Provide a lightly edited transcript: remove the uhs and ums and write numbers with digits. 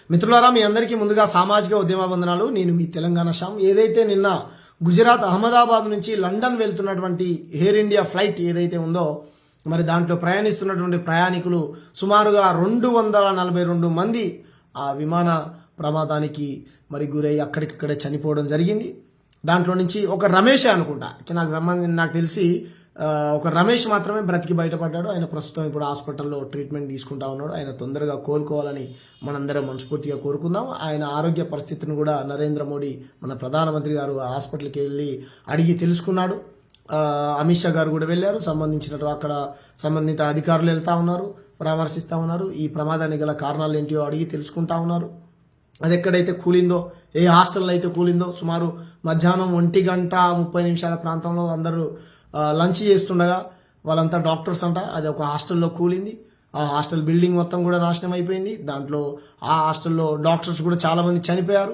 మిత్రులారా, మీ అందరికీ ముందుగా సామాజిక ఉద్యమ వందనాలు. నేను మీ తెలంగాణ శ్యామ్. ఏదైతే నిన్న గుజరాత్ అహ్మదాబాద్ నుంచి లండన్ వెళ్తున్నటువంటి ఎయిర్ ఇండియా ఫ్లైట్ ఏదైతే ఉందో, మరి దాంట్లో ప్రయాణిస్తున్నటువంటి ప్రయాణికులు సుమారుగా 242 మంది ఆ విమాన ప్రమాదానికి మరి గురై అక్కడికక్కడే చనిపోవడం జరిగింది. దాంట్లో నుంచి ఒక రమేష్ అనుకుంటా, నాకు తెలిసి ఒక రమేష్ మాత్రమే బ్రతికి బయటపడ్డాడు. ఆయన ప్రస్తుతం ఇప్పుడు హాస్పిటల్లో ట్రీట్మెంట్ తీసుకుంటా ఉన్నాడు. ఆయన తొందరగా కోలుకోవాలని మనందరం మనస్ఫూర్తిగా కోరుకుందాం. ఆయన ఆరోగ్య పరిస్థితిని కూడా నరేంద్ర మోడీ మన ప్రధానమంత్రి గారు హాస్పిటల్కి వెళ్ళి అడిగి తెలుసుకున్నాడు. అమిత్ షా గారు కూడా వెళ్ళారు. అక్కడ సంబంధిత అధికారులు వెళ్తా ఉన్నారు, పరామర్శిస్తూ ఉన్నారు. ఈ ప్రమాదానికి గల కారణాలు ఏంటో అడిగి తెలుసుకుంటా ఉన్నారు. అది ఎక్కడైతే కూలిందో, ఏ హాస్టల్లో అయితే కూలిందో, సుమారు మధ్యాహ్నం 1:30 ప్రాంతంలో అందరూ లంచ్ చేస్తుండగా వాళ్ళంతా డాక్టర్స్ అంట. అది ఒక హాస్టల్లో కూలింది. ఆ హాస్టల్ బిల్డింగ్ మొత్తం కూడా నాశనం అయిపోయింది. దాంట్లో ఆ హాస్టల్లో డాక్టర్స్ కూడా చాలామంది చనిపోయారు.